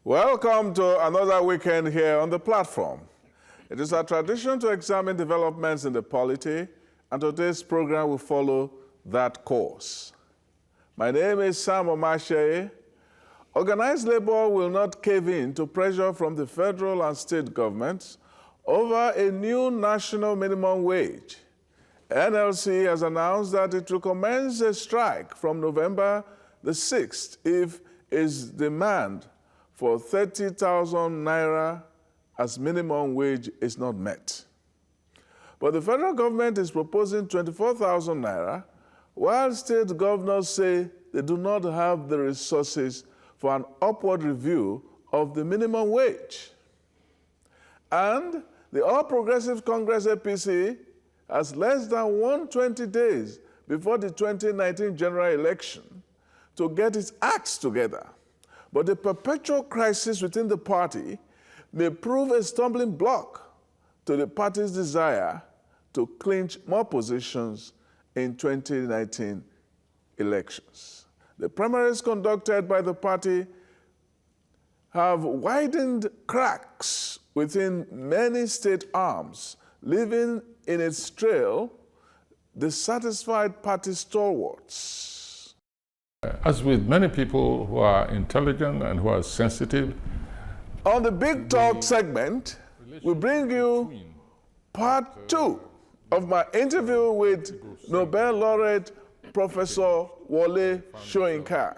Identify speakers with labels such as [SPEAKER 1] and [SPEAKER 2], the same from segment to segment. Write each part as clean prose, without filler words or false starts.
[SPEAKER 1] Welcome to another weekend here on the platform. It is our tradition to examine developments in the polity, and today's program will follow that course. My name is Sam Omashe. Organized labor will not cave in to pressure from the federal and state governments over a new national minimum wage. NLC has announced that it will commence a strike from November the 6th if its demand for 30,000 naira as minimum wage is not met. But the federal government is proposing 24,000 naira, while state governors say they do not have the resources for an upward review of the minimum wage. And the All Progressive Congress APC has less than 120 days before the 2019 general election to get its acts together. But the perpetual crisis within the party may prove a stumbling block to the party's desire to clinch more positions in 2019 elections. The primaries conducted by the party have widened cracks within many state arms, leaving in its trail dissatisfied party stalwarts.
[SPEAKER 2] As with many people who are intelligent and who are sensitive.
[SPEAKER 1] On the Big Talk segment, we bring you part 2 of my interview with Nobel laureate Professor Wole Soyinka.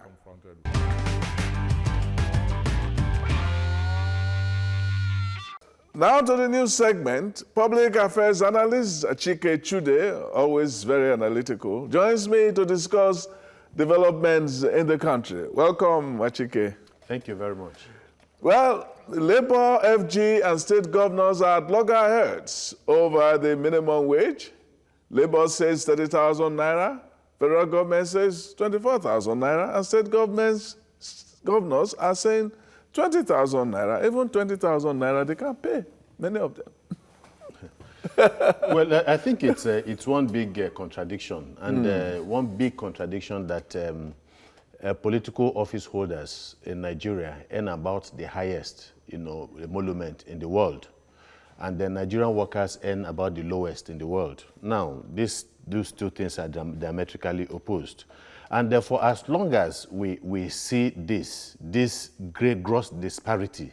[SPEAKER 1] Now to the news segment. Public affairs analyst Achike Chude, always very analytical, joins me to discuss developments in the country. Welcome, Achike.
[SPEAKER 3] Thank you very much.
[SPEAKER 1] Well, Labour, FG, and state governors are at loggerheads over the minimum wage. Labour says 30,000 naira. Federal government says 24,000 naira. And state governors are saying 20,000 naira. Even 20,000 naira, they can't pay, many of them.
[SPEAKER 3] Well, I think it's one big contradiction, and one big contradiction that political office holders in Nigeria earn about the highest, emolument in the world, and the Nigerian workers earn about the lowest in the world. Now, those two things are diametrically opposed, and therefore, as long as we see this great gross disparity,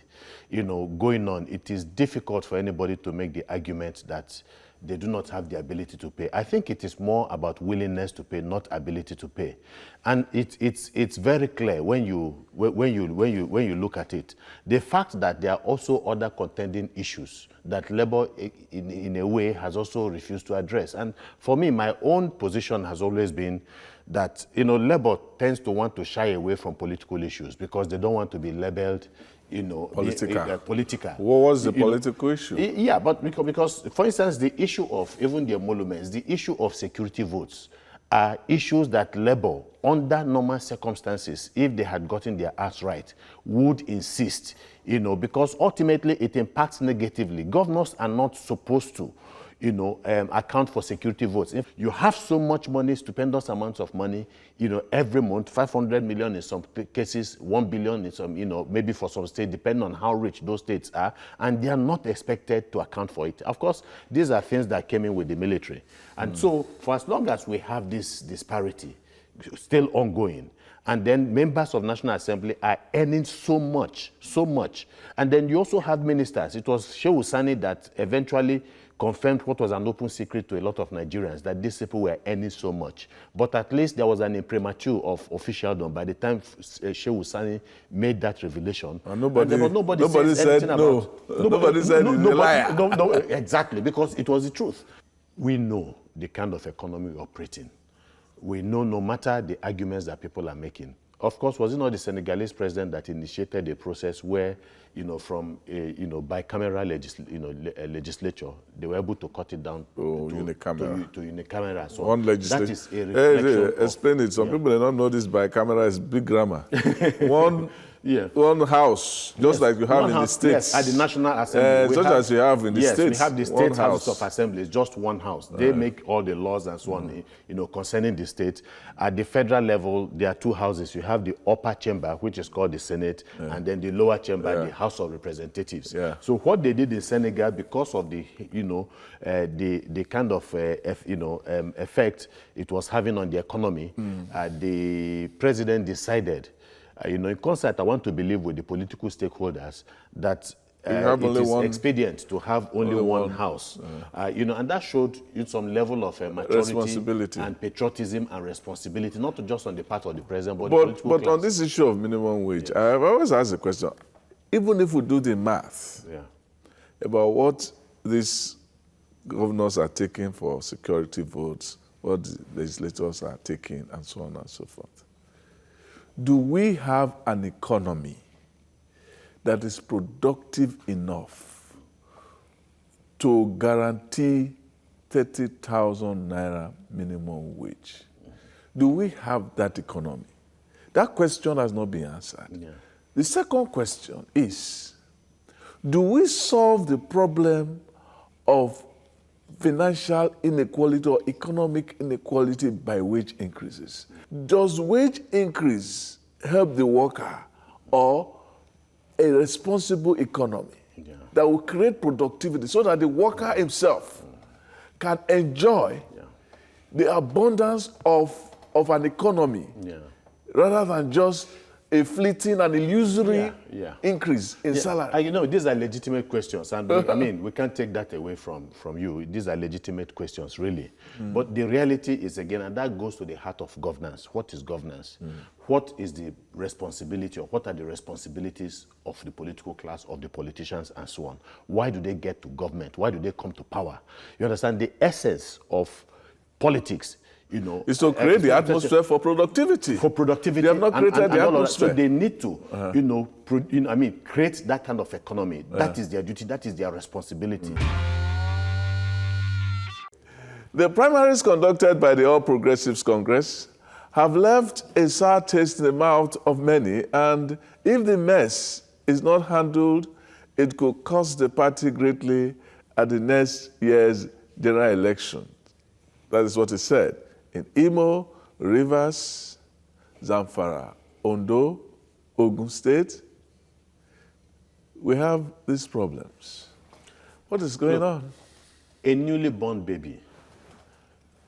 [SPEAKER 3] going on, it is difficult for anybody to make the argument that they do not have the ability to pay. I think it is more about willingness to pay, not ability to pay. And it's very clear when you look at it. The fact that there are also other contending issues that Labour, in a way, has also refused to address. And for me, my own position has always been that Labour tends to want to shy away from political issues because they don't want to be labeled political.
[SPEAKER 1] What was the political issue?
[SPEAKER 3] Yeah, but because, for instance, the issue of even the emoluments, the issue of security votes are issues that Labour, under normal circumstances, if they had gotten their acts right, would insist, because ultimately it impacts negatively. Governors are not supposed to account for security votes. If you have so much money, stupendous amounts of money, every month, 500 million in some cases, 1 billion in some, maybe for some states, depending on how rich those states are, and they are not expected to account for it. Of course, these are things that came in with the military. And so, for as long as we have this disparity still ongoing, and then members of National Assembly are earning so much, and then you also have ministers. It was Shehu Sani that eventually confirmed what was an open secret to a lot of Nigerians, that these people were earning so much. But at least there was an imprimatur of officialdom by the time Shehu Sani made that revelation.
[SPEAKER 1] And nobody said no. Nobody said he's a liar.
[SPEAKER 3] No, exactly, because it was the truth. We know the kind of economy we operate in. We know no matter the arguments that people are making. Of course, was it not the Senegalese president that initiated a process where, from a, bicameral legislature, they were able to cut it down to unicameral. So
[SPEAKER 1] one legislature.
[SPEAKER 3] that is a reflection
[SPEAKER 1] explain it. Some people don't know this bicameral is big grammar. One house, just like you have in the States.
[SPEAKER 3] Yes, at the National Assembly.
[SPEAKER 1] Such as you have in the States.
[SPEAKER 3] Yes, we have the state houses of assembly. It's just one house. They make all the laws and so on, concerning the state. At the federal level, there are two houses. You have the upper chamber, which is called the Senate, and then the lower chamber, the House of Representatives. So what they did in Senegal, because of the, the kind of, effect it was having on the economy, the president decided, in concert, I want to believe with the political stakeholders that it is expedient to have only one house, and that showed some level of maturity and patriotism and responsibility, not just on the part of the president, but the political class.
[SPEAKER 1] On this issue of minimum wage, I've always asked the question, even if we do the math about what these governors are taking for security votes, what the legislators are taking, and so on and so forth, do we have an economy that is productive enough to guarantee 30,000 naira minimum wage? Do we have that economy? That question has not been answered. The second question is, do we solve the problem of financial inequality or economic inequality by wage increases? Does wage increase help the worker, or a responsible economy that will create productivity so that the worker himself can enjoy the abundance of an economy rather than just a fleeting and illusory increase in salary?
[SPEAKER 3] These are legitimate questions, and we can't take that away from you. These are legitimate questions, really. But the reality is, again, and that goes to the heart of governance. What is governance? What is the responsibility, or what are the responsibilities of the political class, of the politicians, and so on? Why do they get to government? Why do they come to power? You understand? The essence of politics,
[SPEAKER 1] is to create the atmosphere for productivity. They have not created the atmosphere.
[SPEAKER 3] So they need to, create that kind of economy. That is their duty. That is their responsibility.
[SPEAKER 1] The primaries conducted by the All Progressives Congress have left a sour taste in the mouth of many, and if the mess is not handled, it could cost the party greatly at the next year's general election. That is what he said. In Imo, Rivers, Zamfara, Ondo, Ogun State, we have these problems. What is going on?
[SPEAKER 3] A newly born baby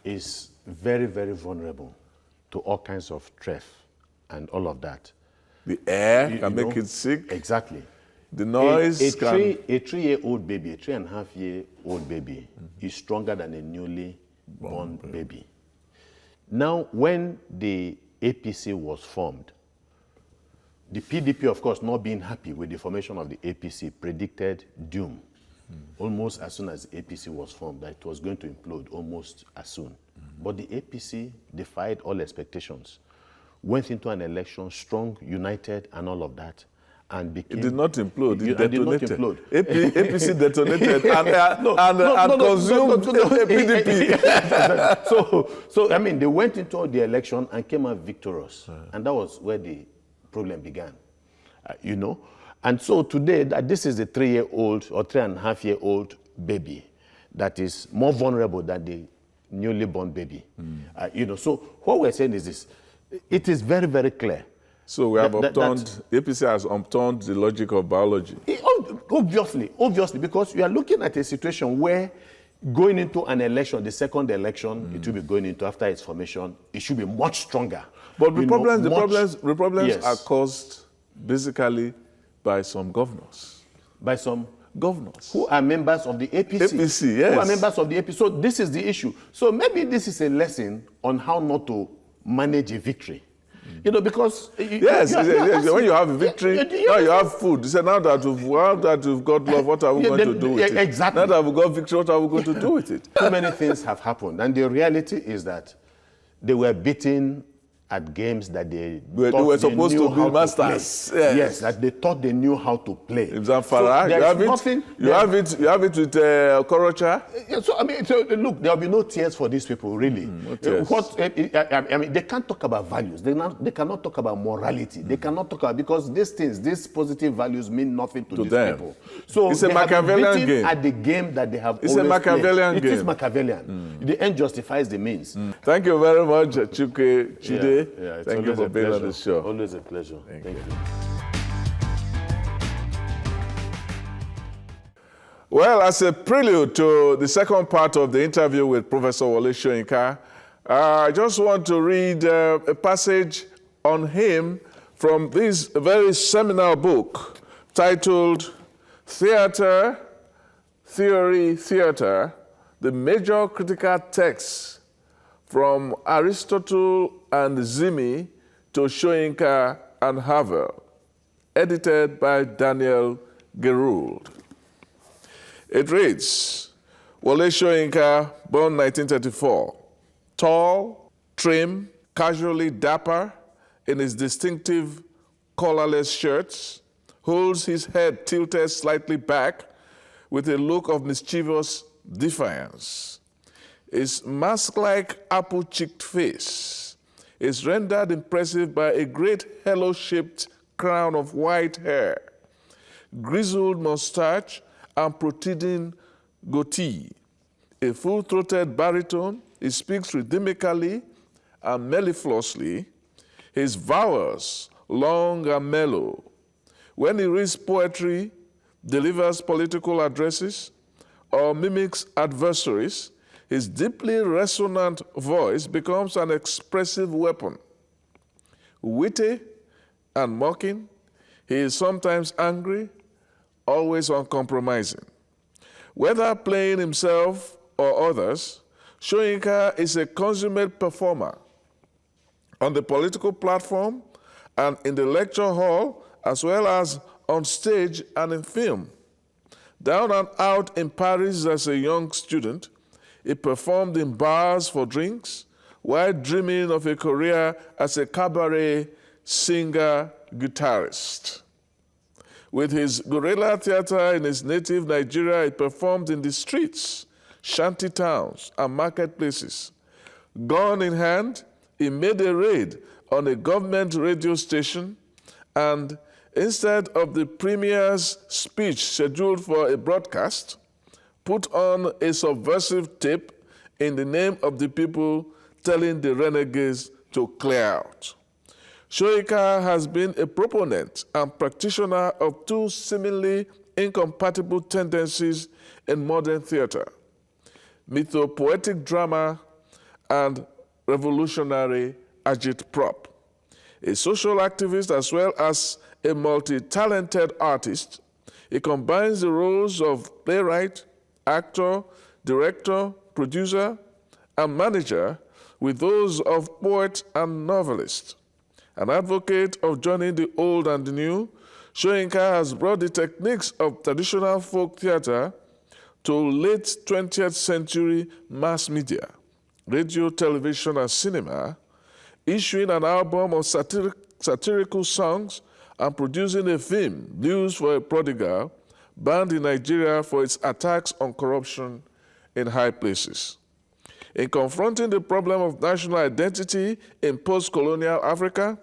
[SPEAKER 3] is very, very vulnerable to all kinds of threat and all of that.
[SPEAKER 1] The air can make it sick.
[SPEAKER 3] Exactly.
[SPEAKER 1] The noise
[SPEAKER 3] A 3-year-old baby, a 3.5-year-old baby is stronger than a newly born baby. Now, when the APC was formed, the PDP, of course, not being happy with the formation of the APC, predicted doom almost as soon as the APC was formed, that it was going to implode almost as soon. But the APC defied all expectations, went into an election strong, united, and all of that, and became...
[SPEAKER 1] It did not implode, it detonated.
[SPEAKER 3] Did not implode.
[SPEAKER 1] APC detonated and consumed PDP.
[SPEAKER 3] So, they went into the election and came out victorious. And that was where the problem began, And so today, this is a 3-year-old or 3.5-year-old baby that is more vulnerable than the newly born baby. So what we're saying is this. It is very, very clear.
[SPEAKER 1] So we have upturned, APC has upturned the logic of biology.
[SPEAKER 3] Obviously, because you are looking at a situation where going into an election, the second election it will be going into after its formation, it should be much stronger.
[SPEAKER 1] But the problems are caused basically by some governors.
[SPEAKER 3] By some
[SPEAKER 1] governors
[SPEAKER 3] who are members of the APC.
[SPEAKER 1] APC, yes.
[SPEAKER 3] Who are members of the APC. So this is the issue. So maybe this is a lesson on how not to manage a victory. Because... when you have a victory, now you have food. You say, now that we've got love, what are we going to do with it? Exactly.
[SPEAKER 1] Now that we've got victory, what are we going to do with it?
[SPEAKER 3] Too many things have happened. And the reality is that they were beaten at games that they
[SPEAKER 1] They
[SPEAKER 3] thought
[SPEAKER 1] were supposed
[SPEAKER 3] knew
[SPEAKER 1] to
[SPEAKER 3] how
[SPEAKER 1] be masters.
[SPEAKER 3] play. Yes, that they thought they knew how to play.
[SPEAKER 1] In Zamfara,
[SPEAKER 3] there
[SPEAKER 1] you
[SPEAKER 3] is
[SPEAKER 1] have it.
[SPEAKER 3] nothing.
[SPEAKER 1] You have it. You have it with Korocha.
[SPEAKER 3] Yeah, so look, there will be no tears for these people, really.
[SPEAKER 1] No tears.
[SPEAKER 3] I mean, they can't talk about values. They cannot talk about morality. They cannot talk about, because these things, these positive values mean nothing to these
[SPEAKER 1] them.
[SPEAKER 3] people. So
[SPEAKER 1] It's a
[SPEAKER 3] they have been
[SPEAKER 1] Machiavellian
[SPEAKER 3] beaten
[SPEAKER 1] game.
[SPEAKER 3] at the game that they have
[SPEAKER 1] It's a
[SPEAKER 3] always
[SPEAKER 1] Machiavellian
[SPEAKER 3] played.
[SPEAKER 1] game.
[SPEAKER 3] It is Machiavellian. The end justifies the means.
[SPEAKER 1] Thank you very much, Chuke Chide.
[SPEAKER 3] It's
[SPEAKER 1] Thank you
[SPEAKER 3] always
[SPEAKER 1] for
[SPEAKER 3] a
[SPEAKER 1] being on
[SPEAKER 3] pleasure.
[SPEAKER 1] the show.
[SPEAKER 3] Always a pleasure. Thank you.
[SPEAKER 1] Well, as a prelude to the second part of the interview with Professor Wole Soyinka, I just want to read a passage on him from this very seminal book titled Theater, Theory, Theater, the Major Critical Texts from Aristotle and Zimi to Soyinka and Havel, edited by Daniel Gerould. It reads, Wole Soyinka, born 1934, tall, trim, casually dapper in his distinctive collarless shirts, holds his head tilted slightly back with a look of mischievous defiance. His mask-like apple-cheeked face is rendered impressive by a great halo-shaped crown of white hair, grizzled mustache, and protruding goatee. A full-throated baritone, he speaks rhythmically and mellifluously. His vowels long and mellow. When he reads poetry, delivers political addresses, or mimics adversaries, his deeply resonant voice becomes an expressive weapon. Witty and mocking, he is sometimes angry, always uncompromising. Whether playing himself or others, Soyinka is a consummate performer on the political platform and in the lecture hall, as well as on stage and in film. Down and out in Paris as a young student, he performed in bars for drinks while dreaming of a career as a cabaret singer-guitarist. With his guerrilla theater in his native Nigeria, he performed in the streets, shanty towns, and marketplaces. Gun in hand, he made a raid on a government radio station, and instead of the premier's speech scheduled for a broadcast, put on a subversive tape in the name of the people telling the renegades to clear out. Soyinka has been a proponent and practitioner of two seemingly incompatible tendencies in modern theater: mythopoetic drama and revolutionary agitprop. A social activist as well as a multi-talented artist, he combines the roles of playwright, actor, director, producer, and manager with those of poet and novelist. An advocate of joining the old and the new, Soyinka has brought the techniques of traditional folk theater to late 20th century mass media, radio, television, and cinema, issuing an album of satirical songs and producing a film, Blues for a Prodigal, banned in Nigeria for its attacks on corruption in high places. In confronting the problem of national identity in post-colonial Africa,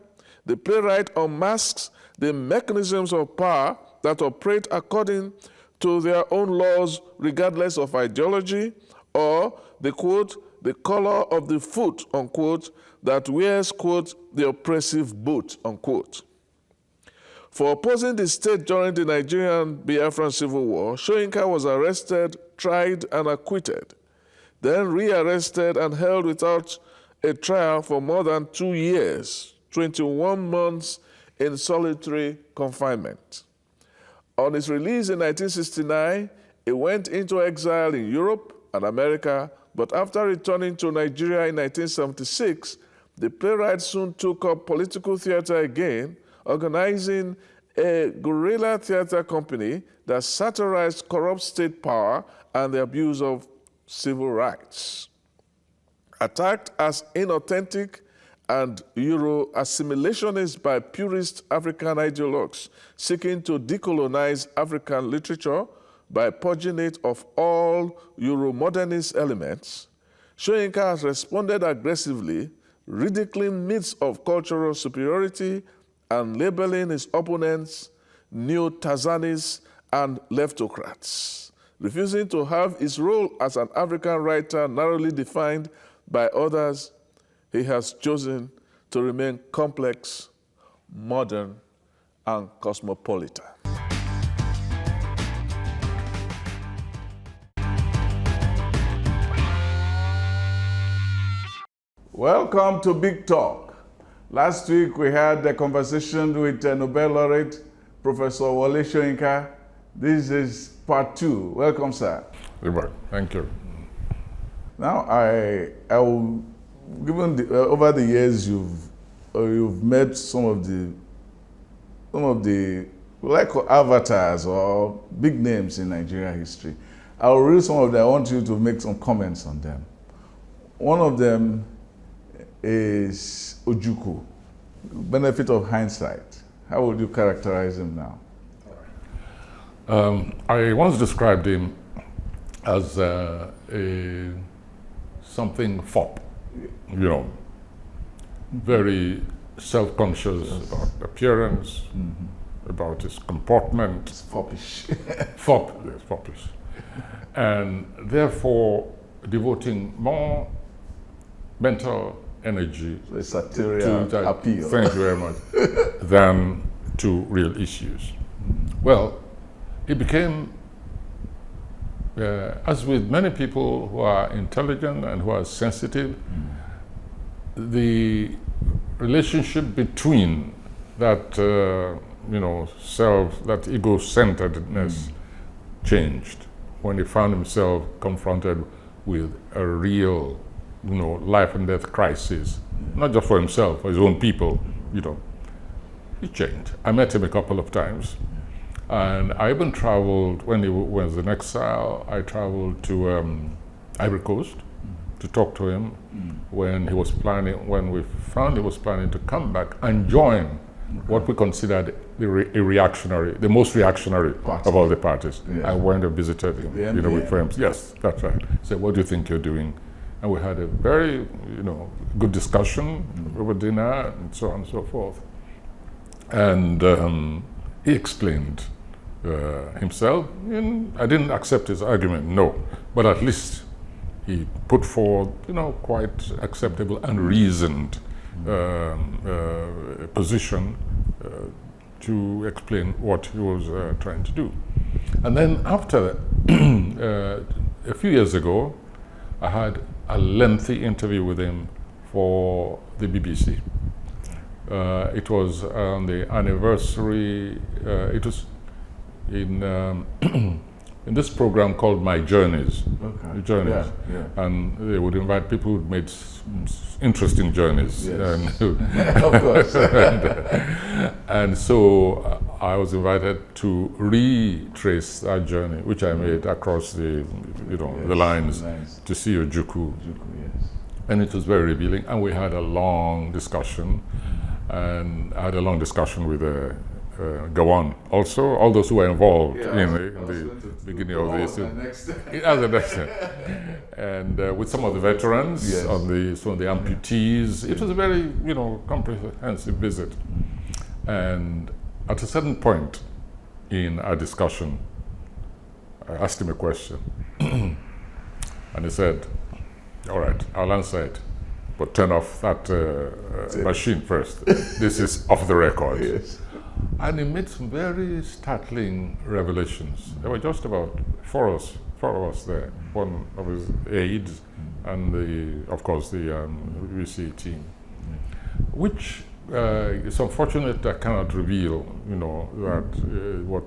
[SPEAKER 1] the playwright unmasks the mechanisms of power that operate according to their own laws regardless of ideology, or the quote, the color of the foot, unquote, that wears, quote, the oppressive boot, unquote. For opposing the state during the Nigerian Biafran Civil War, Soyinka was arrested, tried, and acquitted, then rearrested and held without a trial for more than 2 years, 21 months in solitary confinement. On his release in 1969, he went into exile in Europe and America, but after returning to Nigeria in 1976, the playwright soon took up political theater again, organizing a guerrilla theater company that satirized corrupt state power and the abuse of civil rights. Attacked as inauthentic and Euro-assimilationist by purist African ideologues seeking to decolonize African literature by purging it of all Euro-modernist elements, Soyinka has responded aggressively, ridiculing myths of cultural superiority and labeling his opponents neo-Tanzanists and leftocrats, refusing to have his role as an African writer narrowly defined by others. He has chosen to remain complex, modern, and cosmopolitan. Welcome to Big Talk. Last week we had a conversation with Nobel laureate Professor Wole Soyinka. This is part 2. Welcome, sir.
[SPEAKER 2] Thank you.
[SPEAKER 1] Now, I will, given over the years you've met some of the like avatars or big names in Nigeria history. I will read some of them. I want you to make some comments on them. One of them is Ojukwu. Benefit of hindsight. How would you characterize him now?
[SPEAKER 2] I once described him as something fop, very self-conscious about appearance, about his comportment.
[SPEAKER 1] It's foppish.
[SPEAKER 2] Yes, foppish. And therefore devoting more mental energy
[SPEAKER 1] so satirical
[SPEAKER 2] to
[SPEAKER 1] appeal.
[SPEAKER 2] Thank you very much. Than to real issues. Well, he became, as with many people who are intelligent and who are sensitive, the relationship between that, that ego-centeredness changed when he found himself confronted with a real, life and death crisis, not just for himself, for his own people, He changed. I met him a couple of times. And I even traveled, when he was in exile, I traveled to Ivory Coast to talk to him when we found he was planning to come back and join what we considered the most reactionary of all the parties. Yes. I went and visited him, with friends. Yes, that's right. He said, "What do you think you're doing?" And we had a very, good discussion over dinner and so on and so forth. And he explained himself. I didn't accept his argument, no, but at least he put forward, quite acceptable and reasoned position to explain what he was trying to do. And then after a few years ago, I had a lengthy interview with him for the BBC. It was on the anniversary, it was in this program called My Journeys.
[SPEAKER 1] Okay.
[SPEAKER 2] Journeys.
[SPEAKER 1] Yeah.
[SPEAKER 2] And they would invite people who made interesting journeys.
[SPEAKER 1] Yes.
[SPEAKER 2] And,
[SPEAKER 1] of course.
[SPEAKER 2] and so I was invited to retrace that journey, which I made across the lines to see Ojukwu.
[SPEAKER 1] Yes.
[SPEAKER 2] And it was very revealing. And we had a long discussion. And I had a long discussion with Gawon also, all those who were involved in the beginning of this. And with some of the veterans, some of the amputees. It was a very, comprehensive visit. And at a certain point in our discussion, I asked him a question. And he said, "All right, I'll answer it. But turn off that machine first. This is off the record."
[SPEAKER 1] Yes.
[SPEAKER 2] And he made some very startling revelations. There were just about four of us there. One of his aides, and of course the UC team, which it's unfortunate I cannot reveal, that what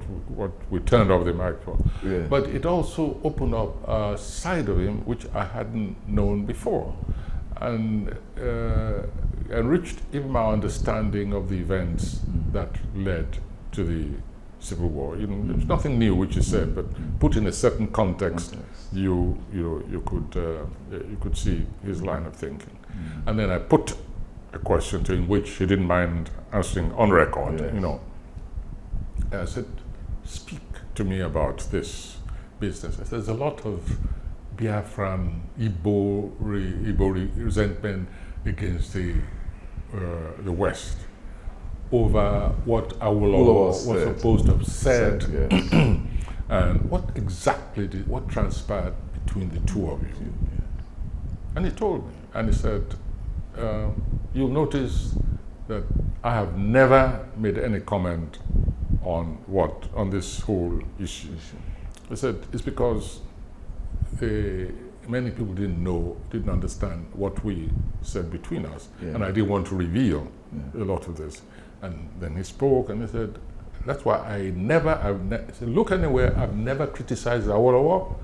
[SPEAKER 2] we turned off the mic for.
[SPEAKER 1] Yeah.
[SPEAKER 2] But it also opened up a side of him which I hadn't known before, and enriched even my understanding of the events that led to the Civil War. There's nothing new which is said, but put in a certain context, you could see his line of thinking. And then I put a question in which he didn't mind answering on record,
[SPEAKER 1] Yes.
[SPEAKER 2] you know. I said, speak to me about this business. I said, there's a lot of Biafran, Igbo resentment against the West over what Awolowo was supposed to have said.
[SPEAKER 1] Yes.
[SPEAKER 2] And what exactly what transpired between the two of you? And he told me, and he said, you'll notice that I have never made any comment on this whole issue. He said, it's because many people didn't understand what we said between us, and I didn't want to reveal a lot of this. And then he spoke, and he said, that's why he said, look anywhere, I've never criticized Awolowo.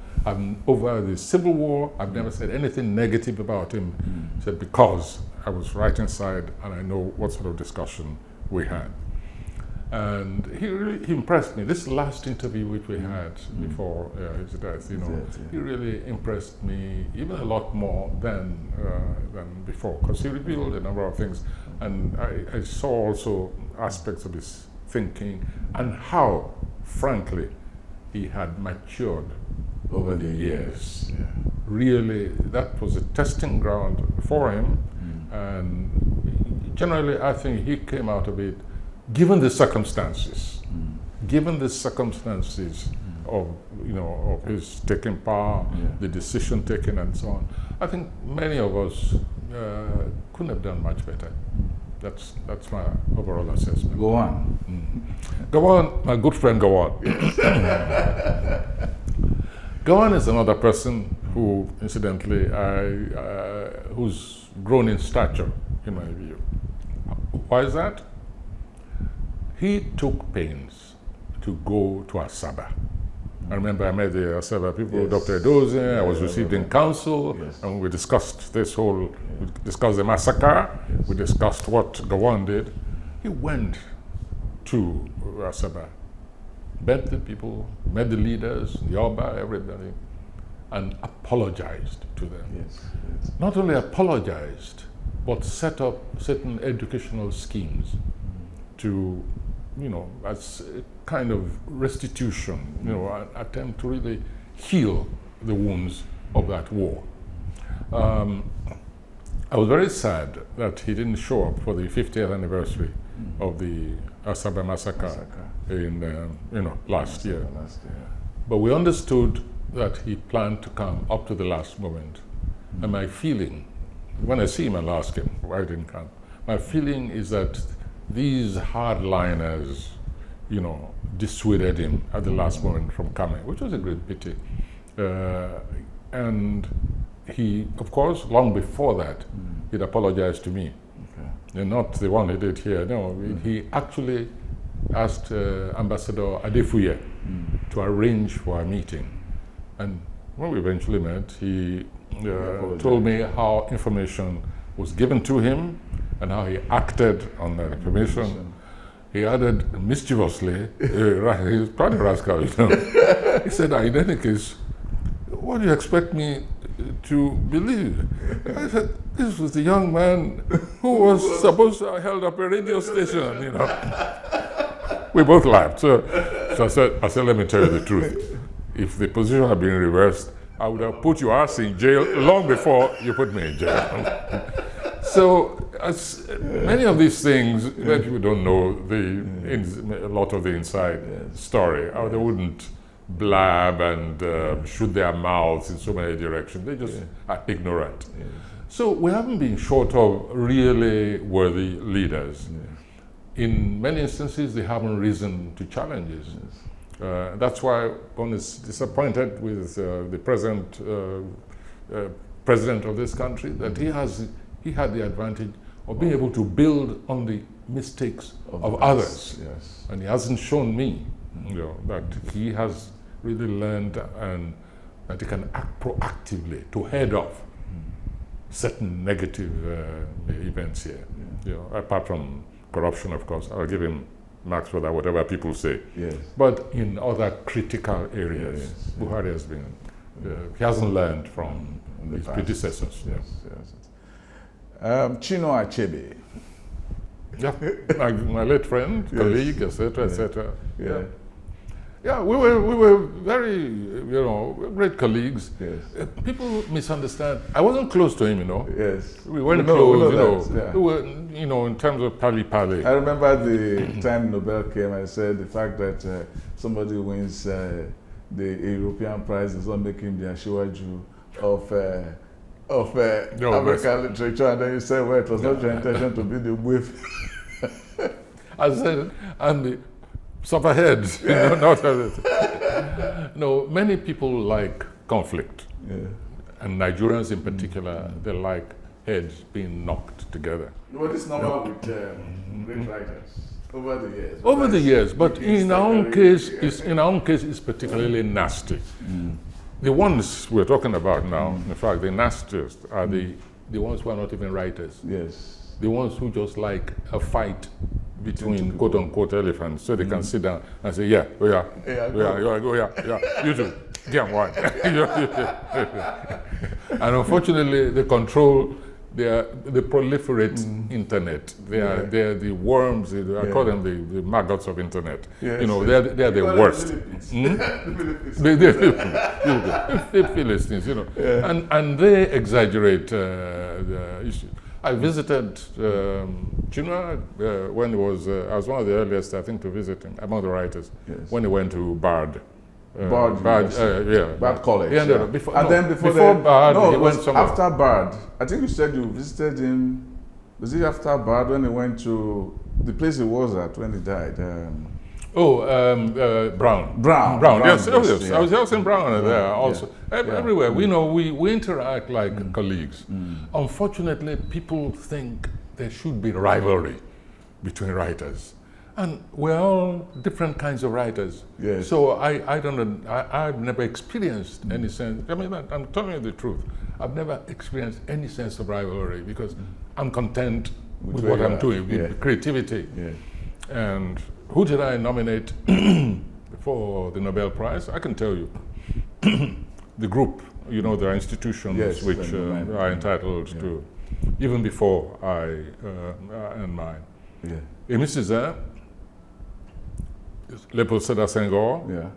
[SPEAKER 2] Over the Civil War, I've never said anything negative about him. He said, because I was right inside and I know what sort of discussion we had. And he impressed me. This last interview which we had before his death, you know, he really impressed me even a lot more than before, because he revealed a number of things. And I saw also aspects of his thinking and how, frankly, he had matured over the years. Really, that was a testing ground for him. And generally, I think he came out of it, given the circumstances, of of his taking power, the decision taking, and so on. I think many of us couldn't have done much better. That's my overall assessment.
[SPEAKER 1] Go on.
[SPEAKER 2] Gowon, my good friend Gowon. Gowon is another person who, incidentally, who's grown in stature, in my view. Why is that? He took pains to go to Asaba. I remember I met the Asaba people, Dr. Edozie, I was received in council, and we discussed we discussed the massacre, we discussed what Gowon did. He went to Asaba, met the people, met the leaders, the Oba, everybody, and apologized to them. Not only apologized, but set up certain educational schemes to, as a kind of restitution, an attempt to really heal the wounds of that war. I was very sad that he didn't show up for the 50th anniversary of the Asaba massacre in last year. But we understood that he planned to come up to the last moment. And my feeling, when I see him, I'll ask him why he didn't come. My feeling is that these hardliners, dissuaded him at the last moment from coming, which was a great pity. And he, of course, long before that, he'd apologized to me. And not the one he did here. No, he actually asked Ambassador Adefuye to arrange for a meeting. And when we eventually met, he told me how information was given to him and how he acted on that information. He added mischievously, he's quite a rascal, He said, in any case, what do you expect me to believe? I said, this was the young man who was supposed to have held up a radio station, We both laughed. So I said, let me tell you the truth. If the position had been reversed, I would have put your ass in jail long before you put me in jail. So, as many of these things that people don't know a lot of the inside story, how they wouldn't blab and shoot their mouths in so many directions. They just are ignorant. So we haven't been short of really worthy leaders. In many instances, they haven't risen to challenges. That's why one is disappointed with the present president of this country, that he had the advantage of being able to build on the mistakes of others. And he hasn't shown me that he has really learned and that he can act proactively to head off certain negative events here. Apart from corruption, of course, I'll give him marks for that, whatever people say. But in other critical areas, Buhari has been, he hasn't learned from his predecessors.
[SPEAKER 1] Chinua Achebe.
[SPEAKER 2] Yeah, my late friend, colleague, etc., etc.
[SPEAKER 1] Yeah.
[SPEAKER 2] Yeah, we were very, great colleagues.
[SPEAKER 1] Yes.
[SPEAKER 2] People misunderstand. I wasn't close to him,
[SPEAKER 1] Yes.
[SPEAKER 2] We weren't
[SPEAKER 1] We know
[SPEAKER 2] close,
[SPEAKER 1] that, yeah.
[SPEAKER 2] We were, in terms of pali.
[SPEAKER 1] I remember the time Nobel came, I said the fact that somebody wins the European prize does not make him the Ashiwaju of African literature, and then you said, well, it was not your intention to be the whiff.
[SPEAKER 2] I said, and the sufferhead, not no, many people like conflict, and Nigerians in particular, they like heads being knocked together.
[SPEAKER 1] Well, it's normal with great writers over the years.
[SPEAKER 2] Over the years, but in our own case, it's particularly nasty. The ones we're talking about now, in fact, the nastiest are the ones who are not even writers.
[SPEAKER 1] Yes.
[SPEAKER 2] The ones who just like a fight between quote-unquote elephants, so they can sit down and say, yeah, you too, damn one. And unfortunately, they control, they proliferate internet. They are the worms, I call them the maggots of internet. Yes. They're the worst. The Philistines, and they exaggerate the issue. I visited Chinua when he was, I was one of the earliest, I think, to visit him among the writers, when he went to Bard. Bard
[SPEAKER 1] College.
[SPEAKER 2] Yeah.
[SPEAKER 1] Before
[SPEAKER 2] Bard, he went somewhere.
[SPEAKER 1] After Bard. I think you said you visited him. Was it after Bard when he went to the place he was at when he died?
[SPEAKER 2] Brown. Yes. I was also in Brown there also. Everywhere. We interact like colleagues. Unfortunately, people think there should be rivalry between writers. And we're all different kinds of writers.
[SPEAKER 1] Yes.
[SPEAKER 2] So I don't know, I've never experienced any sense, I'm telling you the truth. I've never experienced any sense of rivalry because I'm content with what I'm doing, with creativity. Yeah. And who did I nominate for the Nobel Prize? I can tell you. The group, there are institutions which are entitled to, even before I and mine. Yeah. Mrs. Leopold Sédar Senghor,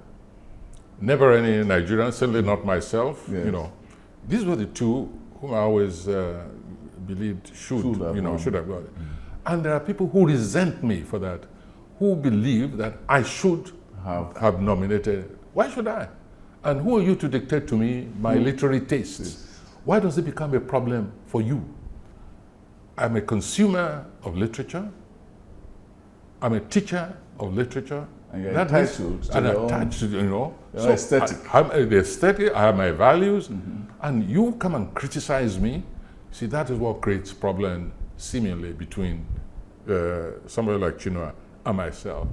[SPEAKER 2] never any Nigerian, certainly not myself. Yes. These were the two whom I always believed should have got it. And there are people who resent me for that, who believe that I should have nominated. Why should I? And who are you to dictate to me my literary tastes? Yes. Why does it become a problem for you? I'm a consumer of literature. I'm a teacher of literature.
[SPEAKER 1] And you're entitled
[SPEAKER 2] to
[SPEAKER 1] so aesthetic.
[SPEAKER 2] I have the aesthetic, I have my values, and you come and criticize me. See, that is what creates problem seemingly between somebody like Chinua and myself.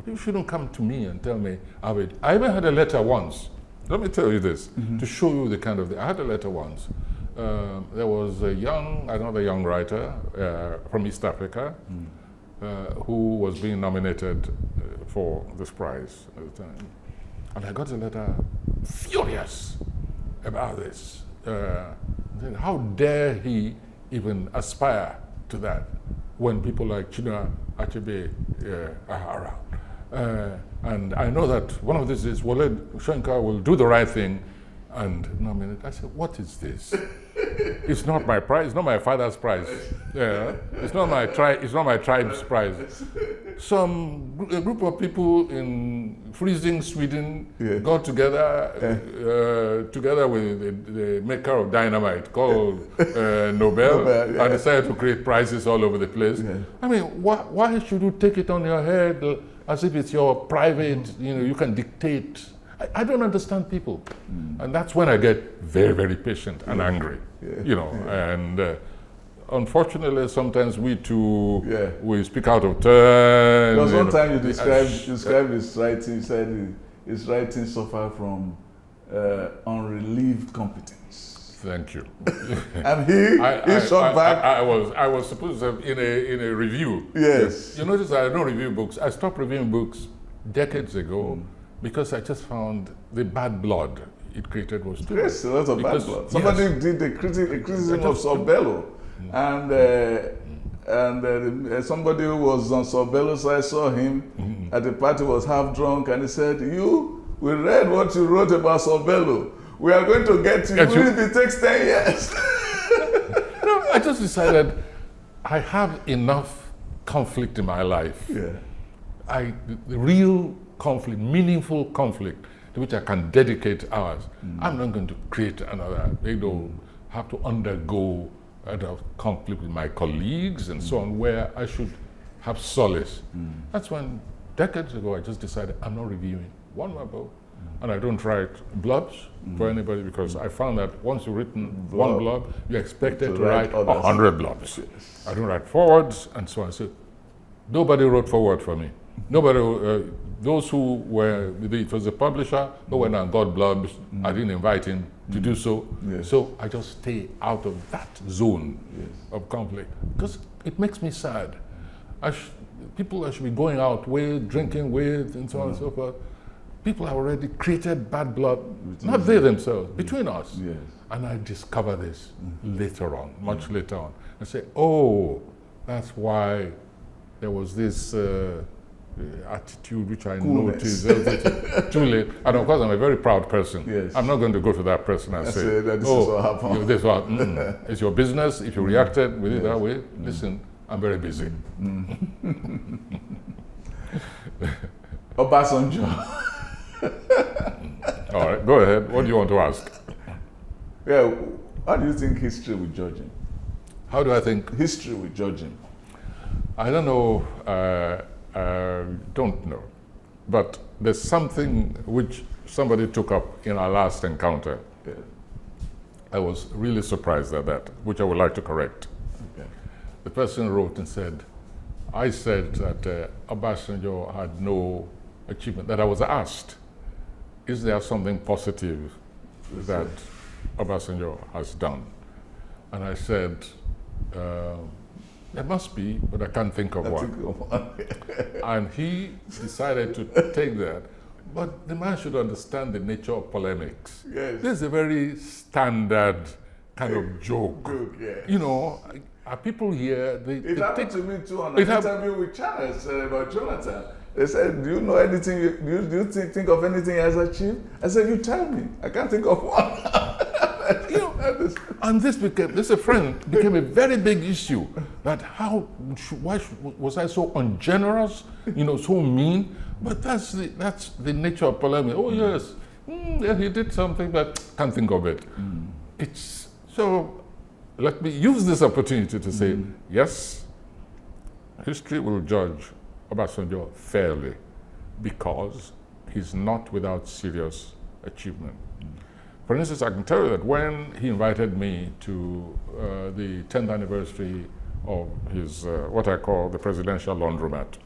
[SPEAKER 2] You shouldn't come to me and tell me, I even had a letter once. Let me tell you this, to show you the kind of, I had a letter once. There was another young writer from East Africa, who was being nominated for this prize at the time. And I got a letter furious about this. How dare he even aspire to that when people like Chinua Achebe are around. And I know that one of these is Wole Soyinka will do the right thing and nominate. I said, what is this? It's not my prize. It's not my father's prize. It's not my tribe's prize. A group of people in freezing Sweden got together, together with the maker of dynamite called Nobel, and decided to create prizes all over the place. Yeah. I mean, why should you take it on your head as if it's your private? You can dictate. I don't understand people, and that's when I get very, very patient and angry. And unfortunately, sometimes we too we speak out of turn.
[SPEAKER 1] There was one time you described his writing. You said his writing suffered from unrelieved competence.
[SPEAKER 2] Thank you.
[SPEAKER 1] And he shot back.
[SPEAKER 2] I was supposed to have in a review.
[SPEAKER 1] Yes.
[SPEAKER 2] You notice I don't review books. I stopped reviewing books decades ago. Because I just found the bad blood it created was too much.
[SPEAKER 1] Yes, a lot of bad blood. Somebody did a criticism of Sobello, and somebody who was on Sobelo, so I saw him at the party, was half drunk, and he said, we read what you wrote about Sobelo. We are going to get you, even if it takes 10 years.
[SPEAKER 2] No, I just decided I have enough conflict in my life.
[SPEAKER 1] Yeah.
[SPEAKER 2] The real conflict, meaningful conflict, to which I can dedicate hours. I'm not going to create another, have to undergo a conflict with my colleagues and so on, where I should have solace. That's when, decades ago, I just decided I'm not reviewing one more book. And I don't write blobs for anybody, because I found that once you've written one blob, you're expected to write 100 blobs. Yes. I don't write forwards and so on. So nobody wrote forward for me. Nobody, those who were, it was a publisher, who went and got blobs. I didn't invite him to do so. Yes. So I just stay out of that zone of conflict, because it makes me sad. People I should be going out with, drinking with, and so on and so forth. People have already created bad blood, not they themselves, between us. Yes. And I discover this later on, much later on. I say, oh, that's why there was this attitude which I noticed. Too late. And of course, I'm a very proud person. Yes. I'm not going to go to that person and say,
[SPEAKER 1] that this is what happened.
[SPEAKER 2] This what, it's your business. If you reacted with it that way, listen, I'm very busy.
[SPEAKER 1] Obasanjo.
[SPEAKER 2] All right, go ahead. What do you want to ask?
[SPEAKER 1] Yeah, how do you think history will judge him?
[SPEAKER 2] How do I think?
[SPEAKER 1] History will judge him.
[SPEAKER 2] I don't know, don't know. But there's something which somebody took up in our last encounter. Yeah. I was really surprised at that, which I would like to correct. Okay. The person wrote and said, I said that Obasanjo had no achievement, that I was asked, is there something positive that Obasanjo has done? And I said, there must be, but I can't think of one. And he decided to take that. But the man should understand the nature of polemics. Yes. This is a very standard kind of joke.
[SPEAKER 1] Yes.
[SPEAKER 2] You know, are people here?
[SPEAKER 1] It happened to me too on an interview with Charles about Jonathan. They said, do you know anything, do you think of anything he has achieved? I said, you tell me. I can't think of one.
[SPEAKER 2] You know, and this became a very big issue. That why was I so ungenerous, so mean? But that's the nature of polemic. Oh yes, yeah, he did something, but can't think of it. It's so. Let me use this opportunity to say, yes, history will judge Obasanjo fairly, because he's not without serious achievement. For instance, I can tell you that when he invited me to the 10th anniversary of his, what I call the presidential laundromat,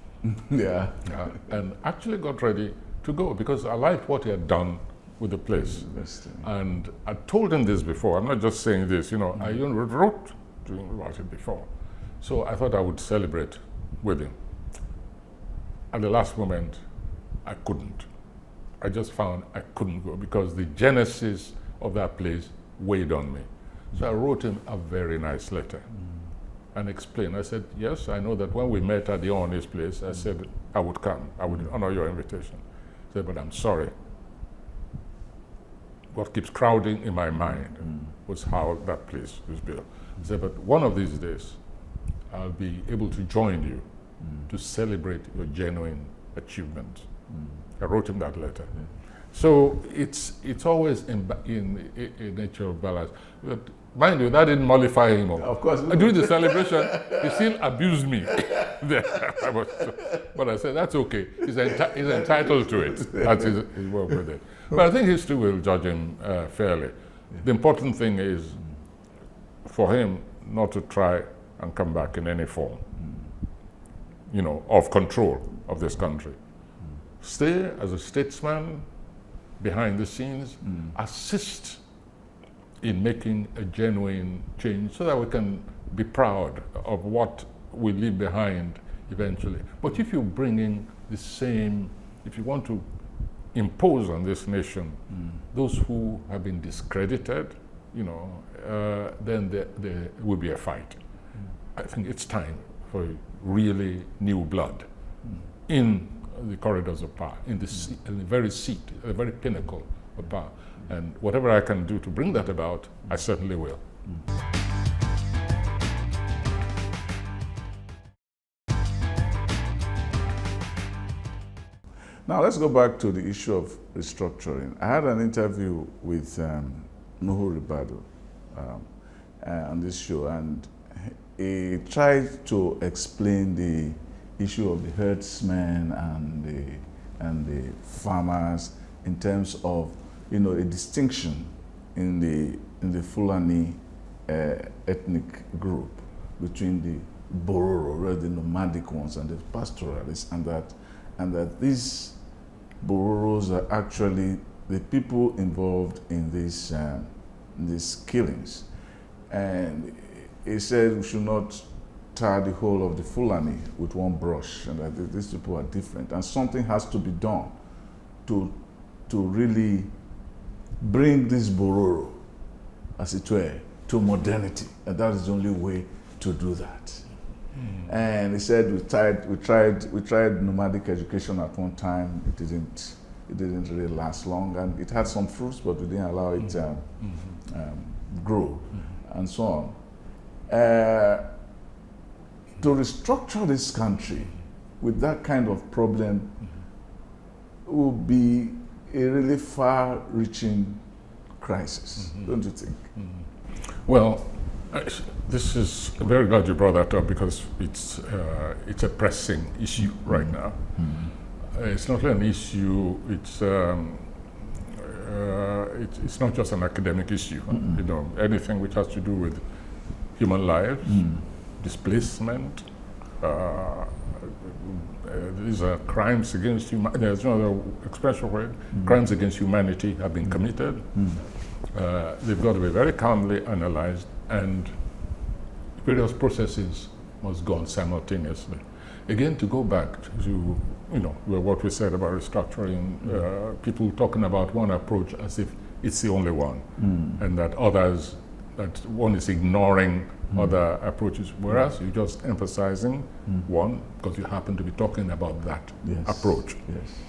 [SPEAKER 2] and actually got ready to go, because I liked what he had done with the place. And I told him this before, I'm not just saying this, I even wrote to him about it before. So I thought I would celebrate with him. At the last moment, I couldn't. I just found I couldn't go, because the genesis of that place weighed on me. So I wrote him a very nice letter and explained. I said, yes, I know that when we met at the Owner's place, I said I would come, I would honor your invitation. I said, but I'm sorry. What keeps crowding in my mind was how that place was built. I said, but one of these days, I'll be able to join you to celebrate your genuine achievement. I wrote him that letter. So it's always in nature of balance. But mind you, that didn't mollify him.
[SPEAKER 1] Of course.
[SPEAKER 2] During the celebration, he still abused me. But I said, that's okay. He's entitled to it. That's his work with it. But I think history will judge him fairly. The important thing is for him not to try and come back in any form, of control of this country. Stay as a statesman behind the scenes, assist in making a genuine change so that we can be proud of what we leave behind eventually. But if you bring in the same, if you want to impose on this nation those who have been discredited, then there will be a fight. I think it's time for really new blood in the corridors of power, in the very seat, the very pinnacle of power. And whatever I can do to bring that about, I certainly will.
[SPEAKER 1] Now let's go back to the issue of restructuring. I had an interview with Nuhu Ribadu on this show, and he tried to explain the issue of the herdsmen and the farmers in terms of, a distinction in the Fulani ethnic group between the Bororo, the nomadic ones, and the pastoralists, and that these Bororos are actually the people involved in these killings. And he said we should not tar the whole of the Fulani with one brush, and that these people are different, and something has to be done to really bring this Bororo, as it were, to modernity, and that is the only way to do that. And he said we tried nomadic education at one time. It didn't really last long, and it had some fruits, but we didn't allow it grow, and so on. To restructure this country with that kind of problem would be a really far-reaching crisis, don't you think?
[SPEAKER 2] Well, this is very glad you brought that up, because it's a pressing issue right now. It's not an issue. It's not just an academic issue. Anything which has to do with human lives, displacement. These are crimes against humanity. There's no other expression for it. Crimes against humanity have been committed. They've got to be very calmly analyzed, and various processes must go on simultaneously. Again, to go back to what we said about restructuring, people talking about one approach as if it's the only one, and that one is ignoring other approaches, whereas you're just emphasizing one because you happen to be talking about that approach.
[SPEAKER 1] Yes.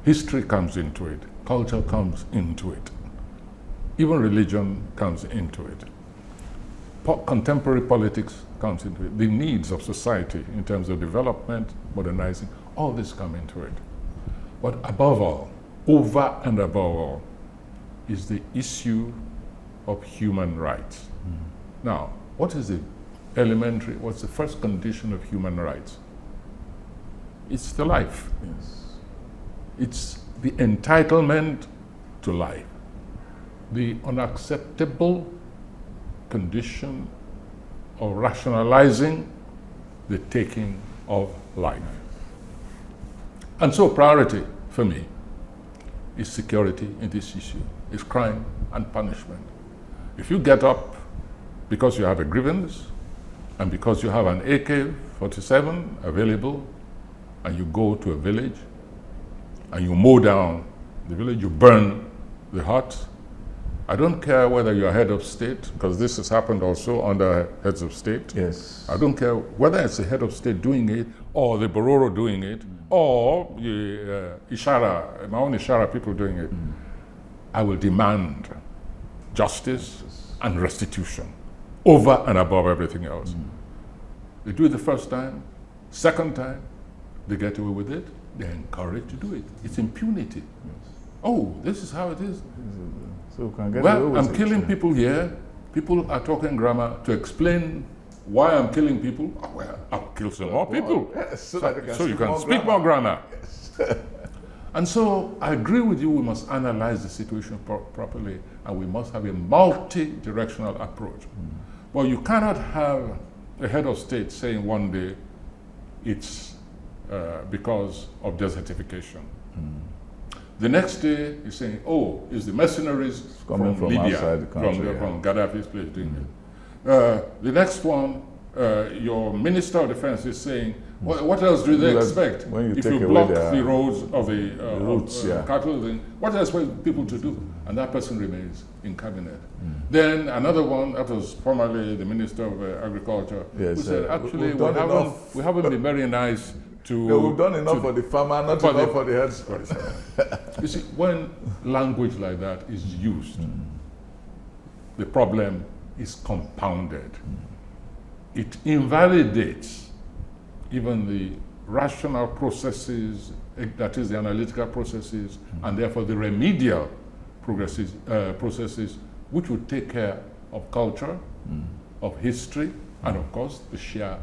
[SPEAKER 2] History comes into it, culture comes into it, even religion comes into it. Contemporary politics comes into it. The needs of society in terms of development, modernizing, all this come into it. But above all, over and above all, is the issue of human rights. Now, what's the first condition of human rights? It's the life.
[SPEAKER 1] Yes.
[SPEAKER 2] It's the entitlement to life. The unacceptable condition of rationalizing the taking of life. And so priority for me is security in this issue, is crime and punishment. If you get up because you have a grievance and because you have an AK-47 available, and you go to a village and you mow down the village, you burn the hut, I don't care whether you're head of state, because this has happened also under heads of state.
[SPEAKER 1] Yes.
[SPEAKER 2] I don't care whether it's the head of state doing it, or the Bororo doing it, or the Ishara, my own Ishara people doing it. I will demand justice and restitution over and above everything else. They do it the first time, second time, they get away with it, they're encouraged to do it. It's impunity. Oh, this is how it is.
[SPEAKER 1] So we can get away
[SPEAKER 2] Well,
[SPEAKER 1] with
[SPEAKER 2] I'm
[SPEAKER 1] it.
[SPEAKER 2] killing people here. People are talking grammar to explain why I'm killing people. Oh, well, I'll kill some more people.
[SPEAKER 1] Yes, so
[SPEAKER 2] You can speak more grammar. And so I agree with you, we must analyze the situation properly, and we must have a multi-directional approach. But you cannot have a head of state saying one day it's because of desertification. The next day, he's saying, oh, it's the mercenaries
[SPEAKER 1] Coming from
[SPEAKER 2] Libya,
[SPEAKER 1] outside the country,
[SPEAKER 2] from Gaddafi's place doing it. The next one, your Minister of Defense is saying, What else do they expect?
[SPEAKER 1] when you
[SPEAKER 2] if
[SPEAKER 1] take
[SPEAKER 2] you
[SPEAKER 1] away
[SPEAKER 2] block
[SPEAKER 1] their
[SPEAKER 2] the roads of the
[SPEAKER 1] routes, yeah.
[SPEAKER 2] cattle, then what else were people to do? And that person remains in cabinet. Then another one, that was formerly the Minister of Agriculture,
[SPEAKER 1] Yes,
[SPEAKER 2] who said, actually,
[SPEAKER 1] we've done enough.
[SPEAKER 2] we haven't been very nice to...
[SPEAKER 1] No, we've done enough for the farmer, not enough for the herdsman.
[SPEAKER 2] You see, when language like that is used, the problem is compounded. It invalidates even the rational processes, that is the analytical processes, and therefore the remedial processes which would take care of culture, of history, and of course the sheer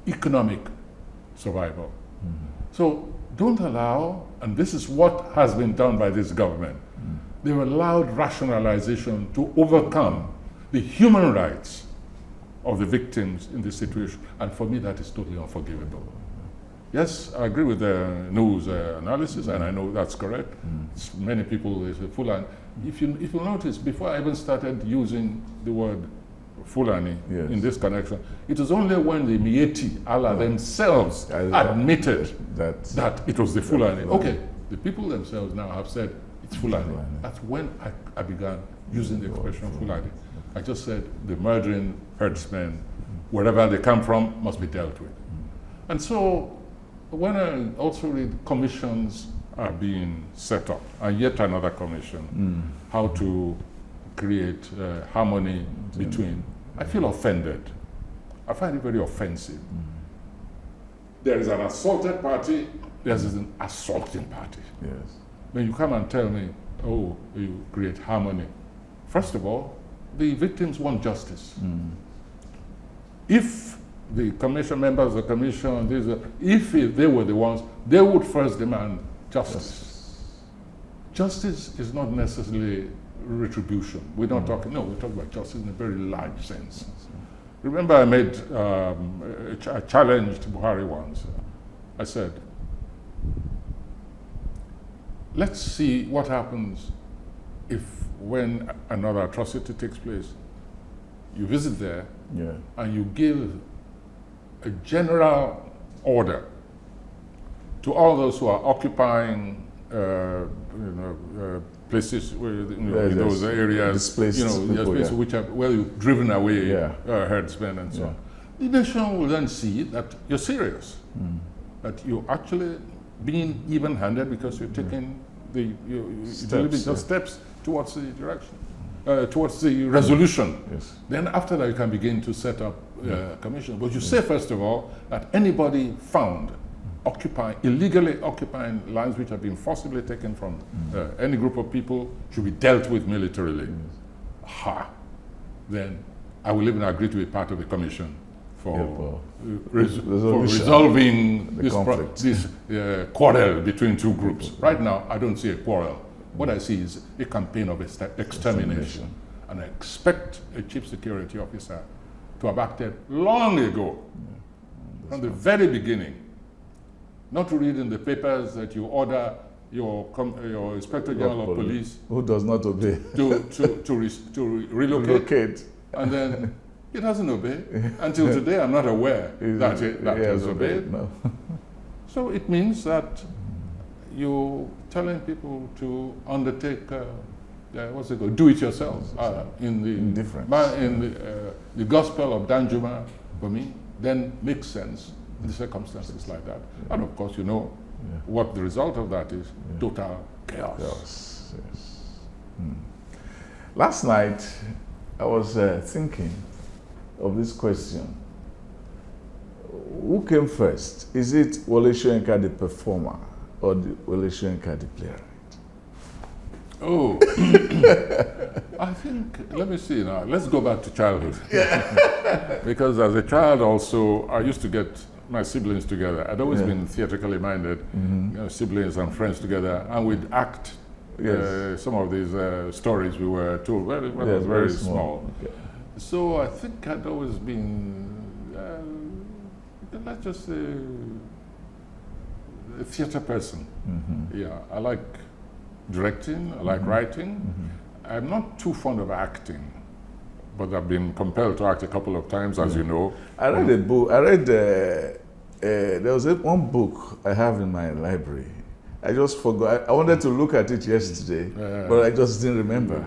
[SPEAKER 2] economic survival. So don't allow, and this is what has been done by this government, they've allowed rationalization to overcome the human rights of the victims in this situation, and for me that is totally unforgivable. Yes, I agree with the news analysis, and I know that's correct. Many people, they say Fulani. If you notice, before I even started using the word Fulani in this connection, it was only when the Mieti Allah themselves admitted that it was the Fulani. Okay, the people themselves now have said it's Fulani. That's when I began using the expression Fulani. I just said the murdering herdsmen, wherever they come from, must be dealt with. And so when I also read commissions are being set up, and yet another commission, how to create harmony between, I feel offended. I find it very offensive. There is an assaulted party, there is an assaulting party.
[SPEAKER 1] Yes.
[SPEAKER 2] When you come and tell me, oh, you create harmony, first of all, the victims want justice. If the commission members of the commission, if they were the ones, they would first demand justice. Justice is not necessarily retribution. We're not talking, no, we're talking about justice in a very large sense. Remember I made, I challenged Buhari once. I said, let's see what happens if when another atrocity takes place, you visit there and you give a general order to all those who are occupying places where, in those areas,
[SPEAKER 1] displaced
[SPEAKER 2] places which are where you've driven away herdsmen and so on. The nation will then see that you're serious, that you're actually being even-handed because you're taking steps towards the direction, towards the resolution. Then after that, you can begin to set up a commission. But you say, first of all, that anybody found illegally occupying lands which have been forcibly taken from any group of people should be dealt with militarily. Then I will even agree to be part of the commission for resolving this quarrel between two groups. Right now, I don't see a quarrel. What I see is a campaign of extermination. And I expect a chief security officer to have acted long ago, from the very beginning. Not to read in the papers that you order your Inspector General of Police
[SPEAKER 1] who does not obey
[SPEAKER 2] to relocate, and then he doesn't obey. Until today, I'm not aware that he has obeyed.
[SPEAKER 1] No.
[SPEAKER 2] So it means that you're telling people to undertake do it yourself in the gospel of Danjuma, for me, then makes sense in circumstances like that. And of course, you know what the result of that is: total chaos.
[SPEAKER 1] Last night, I was thinking of this question. Who came first? Is it Wole Soyinka the performer or Wole Soyinka the playwright?
[SPEAKER 2] Oh, I think, let me see now, let's go back to childhood. Because as a child also, I used to get my siblings together. I'd always been theatrically minded, siblings and friends together, and we'd act some of these stories we were told when I was very small. Okay. So I think I'd always been, let's just say, a theater person. Yeah, I like directing, I like writing. I'm not too fond of acting, but I've been compelled to act a couple of times, as you know.
[SPEAKER 1] I read a book, I read There was one book I have in my library. I just forgot. I wanted to look at it yesterday, but I just didn't remember.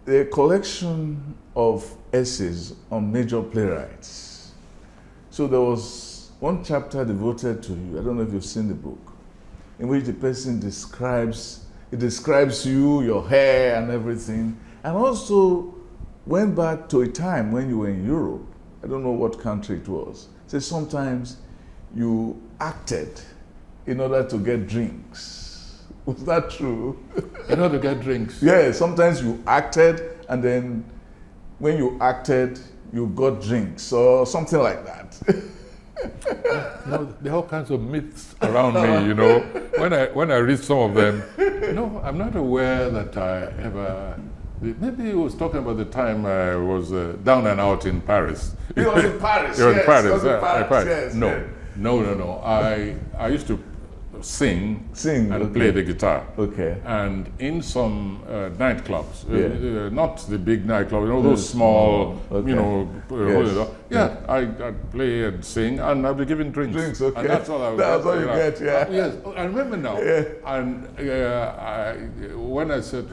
[SPEAKER 1] A collection of essays on major playwrights. So there was one chapter devoted to you. I don't know if you've seen the book, in which the person describes you, your hair and everything, and also went back to a time when you were in Europe. I don't know what country it was. So sometimes you acted in order to get drinks. Was that true?
[SPEAKER 2] In order to get drinks?
[SPEAKER 1] Yeah, sometimes you acted, and then when you acted, you got drinks or something like that.
[SPEAKER 2] You know, there are all kinds of myths around me, you know. When I read some of them, you know, I'm not aware that I ever... Maybe he was talking about the time I was down and out in Paris.
[SPEAKER 1] He was in Paris,
[SPEAKER 2] He was in Paris,
[SPEAKER 1] Paris, yes.
[SPEAKER 2] No. I used to sing and
[SPEAKER 1] okay.
[SPEAKER 2] play the guitar.
[SPEAKER 1] Okay.
[SPEAKER 2] And in some nightclubs, not the big nightclubs, you know, those small,
[SPEAKER 1] okay.
[SPEAKER 2] you know, I play and sing, and I'll be giving drinks.
[SPEAKER 1] Drinks, okay.
[SPEAKER 2] And that's all I
[SPEAKER 1] That's all you get, yeah.
[SPEAKER 2] Yes, I remember now.
[SPEAKER 1] Yeah.
[SPEAKER 2] And when I said,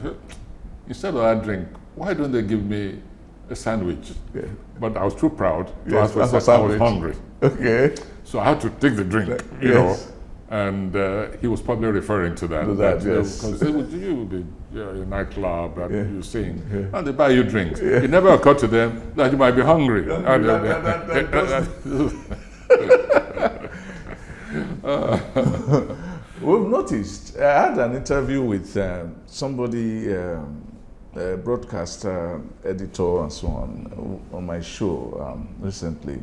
[SPEAKER 2] instead of that drink, why don't they give me a sandwich?
[SPEAKER 1] Yeah.
[SPEAKER 2] But I was too proud to
[SPEAKER 1] Yes,
[SPEAKER 2] ask for a
[SPEAKER 1] for
[SPEAKER 2] sandwich. I was
[SPEAKER 1] sandwich.
[SPEAKER 2] hungry.
[SPEAKER 1] Okay.
[SPEAKER 2] So I had to take the drink, you know. And he was probably referring to that.
[SPEAKER 1] Yes.
[SPEAKER 2] Because you would be in a nightclub and you sing, and they buy you drinks. It never occurred to them that you might be hungry.
[SPEAKER 1] We've noticed, I had an interview with somebody, a broadcaster, editor and so on my show recently,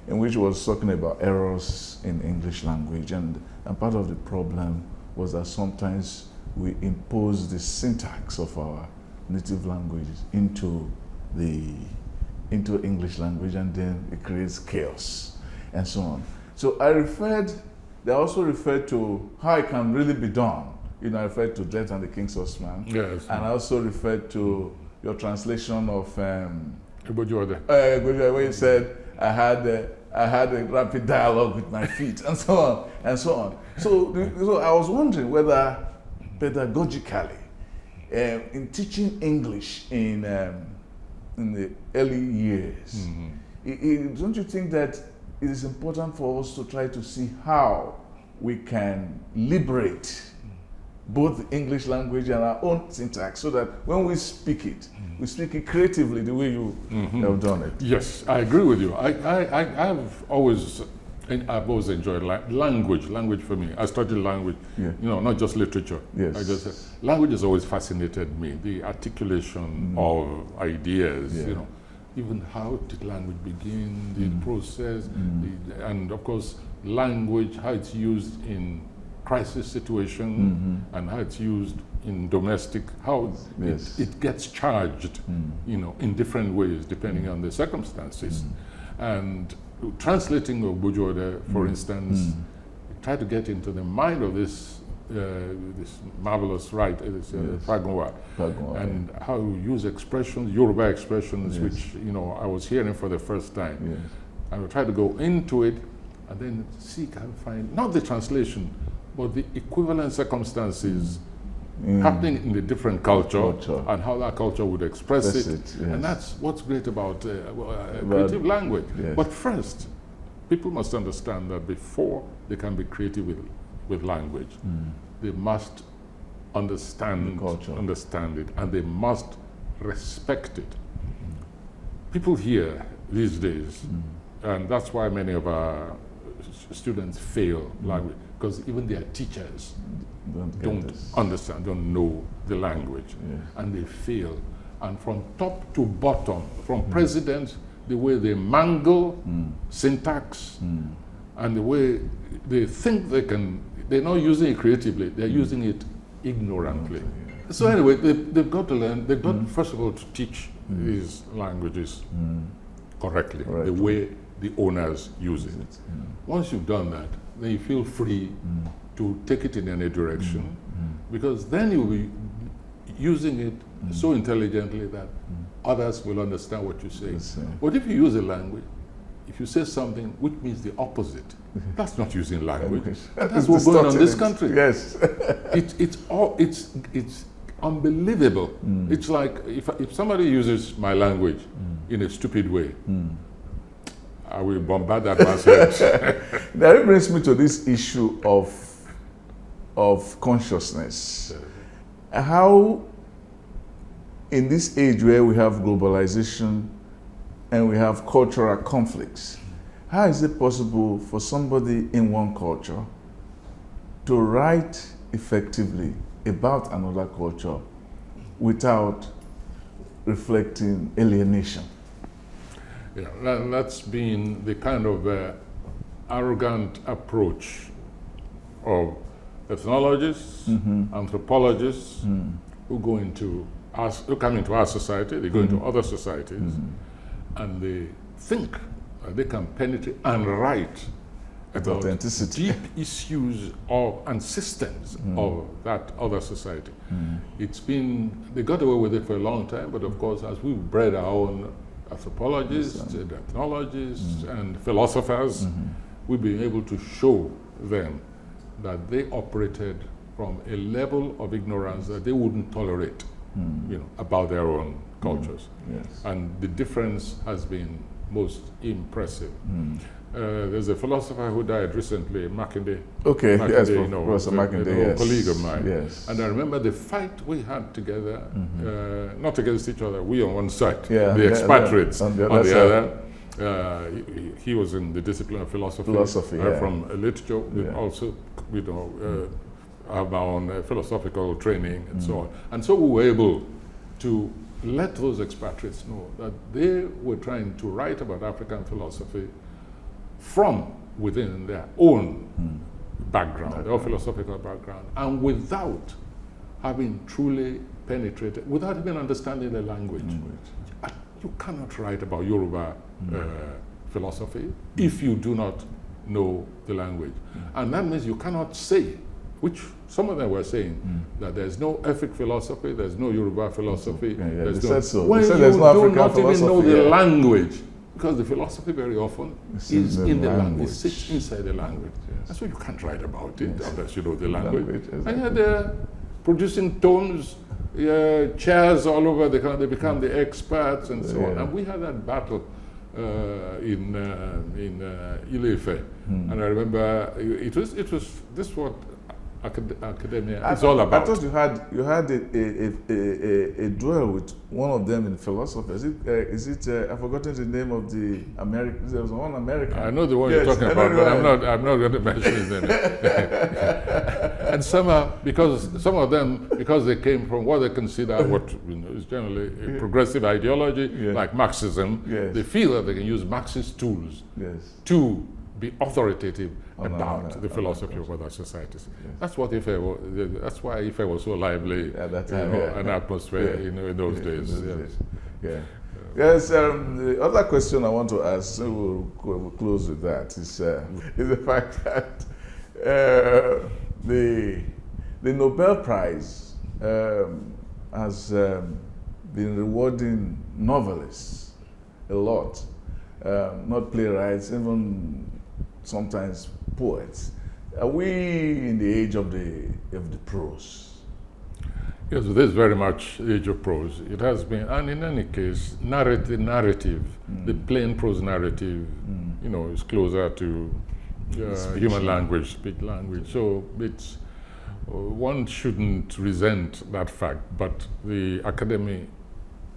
[SPEAKER 1] in which was talking about errors in English language, and part of the problem was that sometimes we impose the syntax of our native language into English language, and then it creates chaos and so on. So they also referred to how it can really be done. You know, I referred to Death and the King's Horseman.
[SPEAKER 2] Yes.
[SPEAKER 1] And I also referred to your translation of where you said, I had a rapid dialogue with my feet, and so on, and so on. So I was wondering whether pedagogically, in teaching English in the early years, don't you think that it is important for us to try to see how we can liberate both the English language and our own syntax, so that when we speak it, we speak it creatively the way you have done it?
[SPEAKER 2] Yes, I agree with you. I've always enjoyed language for me. I studied language, you know, not just literature.
[SPEAKER 1] Yes.
[SPEAKER 2] Language has always fascinated me, the articulation of ideas, you know. Even how did language begin, the process, and of course, language, how it's used in crisis situation, and how it's used in domestic, how it gets charged, you know, in different ways depending on the circumstances. And translating Ogbujode, for instance, try to get into the mind of this marvelous writer, Fagunwa, and how you use expressions, Yoruba expressions, which, you know, I was hearing for the first time. And I try to go into it and then seek and find, not the translation, but the equivalent circumstances happening in the different culture and how that culture would express it. And that's what's great about creative language. But first, people must understand that before they can be creative with language, they must understand it, and they must respect it. People here these days, and that's why many of our students fail language, because even their teachers don't understand, don't know the language, and they fail. And from top to bottom, from presidents, the way they mangle syntax, and the way they think they're not using it creatively, they're using it ignorantly. So anyway, they've got to learn, they've got first of all to teach these languages correctly, the way the owners use it. Once you've done that, then you feel free to take it in any direction, because then you'll be using it so intelligently that others will understand what you say. But if you use a language if you say something which means the opposite, that's not using language. And
[SPEAKER 1] It's
[SPEAKER 2] that's what's going on in this
[SPEAKER 1] distorting it.
[SPEAKER 2] country.
[SPEAKER 1] Yes.
[SPEAKER 2] It's unbelievable. It's like if somebody uses my language in a stupid way, I will bombard that man's head.
[SPEAKER 1] That brings me to this issue of consciousness. How, in this age where we have globalization and we have cultural conflicts, how is it possible for somebody in one culture to write effectively about another culture without reflecting alienation?
[SPEAKER 2] Yeah, that's been the kind of arrogant approach of ethnologists, anthropologists who come into our society, they go into other societies, and they think they can penetrate and write about
[SPEAKER 1] authenticity.
[SPEAKER 2] deep issues and systems of that other society. They got away with it for a long time, but of course, as we've bred our own anthropologists, ethnologists, and philosophers, we've been able to show them that they operated from a level of ignorance that they wouldn't tolerate, about their own cultures.
[SPEAKER 1] Yes.
[SPEAKER 2] And the difference has been most impressive. There's a philosopher who died recently, Mackinder.
[SPEAKER 1] Okay,
[SPEAKER 2] Mackinder,
[SPEAKER 1] yes, Professor Mackinder, yes.
[SPEAKER 2] A colleague of mine.
[SPEAKER 1] Yes.
[SPEAKER 2] And I remember the fight we had together, not against each other, we on one side,
[SPEAKER 1] Yeah,
[SPEAKER 2] the expatriates
[SPEAKER 1] on the
[SPEAKER 2] on
[SPEAKER 1] other
[SPEAKER 2] the
[SPEAKER 1] side.
[SPEAKER 2] other. He was in the discipline of philosophy.
[SPEAKER 1] Yeah.
[SPEAKER 2] From literature, we
[SPEAKER 1] Yeah.
[SPEAKER 2] also, have our own philosophical training and so on. And so we were able to let those expatriates know that they were trying to write about African philosophy from within their own background, their philosophical background, and without having truly penetrated, without even understanding the language. You cannot write about Yoruba philosophy if you do not know the language. And that means you cannot say, which some of them were saying, that there's no Efik philosophy, there's no Yoruba philosophy.
[SPEAKER 1] They said so.
[SPEAKER 2] When
[SPEAKER 1] They said
[SPEAKER 2] you
[SPEAKER 1] there's no
[SPEAKER 2] do
[SPEAKER 1] African
[SPEAKER 2] not even know
[SPEAKER 1] philosophy,
[SPEAKER 2] the
[SPEAKER 1] yeah.
[SPEAKER 2] language, because the philosophy very often is in the language. It sits inside the language.
[SPEAKER 1] Yes.
[SPEAKER 2] That's why you can't write about it unless you know the language.
[SPEAKER 1] Exactly.
[SPEAKER 2] And yet they're producing tomes, chairs all over the country. They become the experts and so on. And we had that battle in Ile-Ife. And I remember it was this what academia is all about.
[SPEAKER 1] I thought you had a duel with one of them in philosophy. Is it I've forgotten the name of the American. There was one American.
[SPEAKER 2] I know the one
[SPEAKER 1] Yes,
[SPEAKER 2] you're talking about, but I'm not going to mention his name. And somehow, because some of them, because they came from what they consider what is generally a progressive ideology, like Marxism, they feel that they can use Marxist tools to be authoritative about the philosophy of other societies. That's what Ife was. That's why Ife was so lively at that time. An atmosphere, in those days.
[SPEAKER 1] Yes. The other question I want to ask, so we'll close with that, is the fact that the Nobel Prize has been rewarding novelists a lot, not playwrights, even sometimes poets. Are we in the age of the prose?
[SPEAKER 2] Yes, it is very much the age of prose. It has been, and in any case, narrative, the plain prose narrative, is closer to human language, speak language. So it's one shouldn't resent that fact, but the academy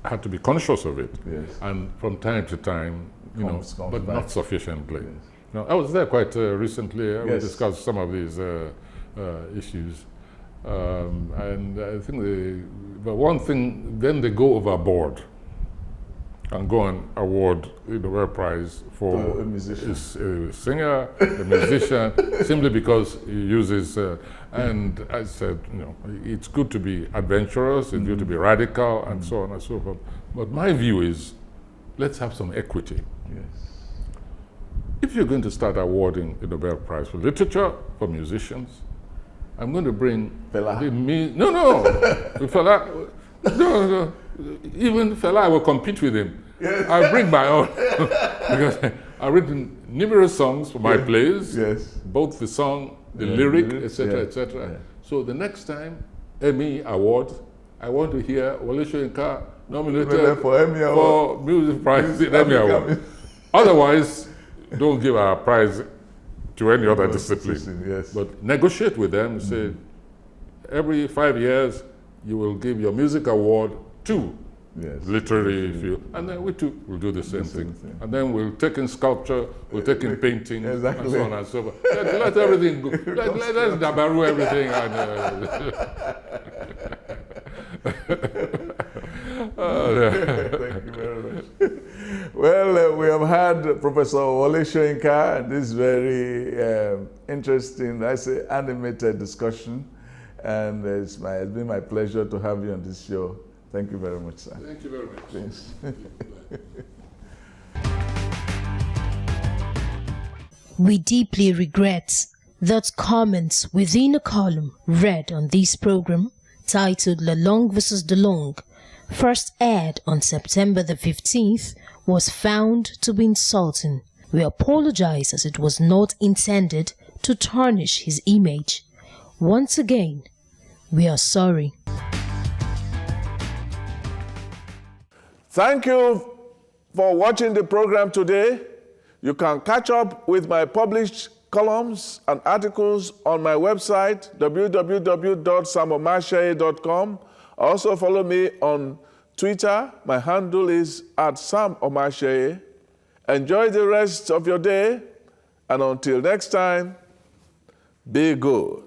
[SPEAKER 2] had to be conscious of it, and from time to time, but not sufficiently. I was there quite recently. We discussed some of these issues, and I think but one thing, then they go overboard and go and award the Nobel Prize for a singer, a musician, simply because he uses. And I said, it's good to be adventurous, it's good to be radical, and so on and so forth. But my view is, let's have some equity. If you're going to start awarding the Nobel Prize for literature, for musicians, I'm going to bring
[SPEAKER 1] Fela.
[SPEAKER 2] Fela. No. Even Fela, I will compete with him. I'll bring my own. Because I've written numerous songs for my plays,
[SPEAKER 1] Yes.
[SPEAKER 2] both the song, the
[SPEAKER 1] Yeah,
[SPEAKER 2] lyric,
[SPEAKER 1] lyrics,
[SPEAKER 2] etc.,
[SPEAKER 1] yeah,
[SPEAKER 2] etc.
[SPEAKER 1] yeah.
[SPEAKER 2] So the next time, Emmy Award, I want to hear Wole Soyinka nominated
[SPEAKER 1] Nominated for Emmy Award.
[SPEAKER 2] for Music Prize in Emmy
[SPEAKER 1] African
[SPEAKER 2] Award.
[SPEAKER 1] Music.
[SPEAKER 2] Otherwise, don't give our prize to any other discipline.
[SPEAKER 1] Yes.
[SPEAKER 2] But negotiate with them, say, every 5 years, you will give your music award to
[SPEAKER 1] Yes.
[SPEAKER 2] literary field, and then we too will do the same thing. And then we'll take in sculpture, we'll take in painting,
[SPEAKER 1] Exactly.
[SPEAKER 2] and so on and so forth. Let everything go. Let's dabaru everything. And,
[SPEAKER 1] Thank you very much. Well, we have had Professor Wole Soyinka and this very interesting, I say, animated discussion. And it's been my pleasure to have you on this show. Thank you very much, sir.
[SPEAKER 2] Thank you very much.
[SPEAKER 1] Thanks.
[SPEAKER 4] We deeply regret that comments within a column read on this program, titled Lalong vs. DeLong, first aired on September the 15th, was found to be insulting. We apologize as it was not intended to tarnish his image. Once again, we are sorry.
[SPEAKER 1] Thank you for watching the program today. You can catch up with my published columns and articles on my website, www.samomashaye.com. Also follow me on Twitter. My handle is @SamOmashaye. Enjoy the rest of your day, and until next time, be good.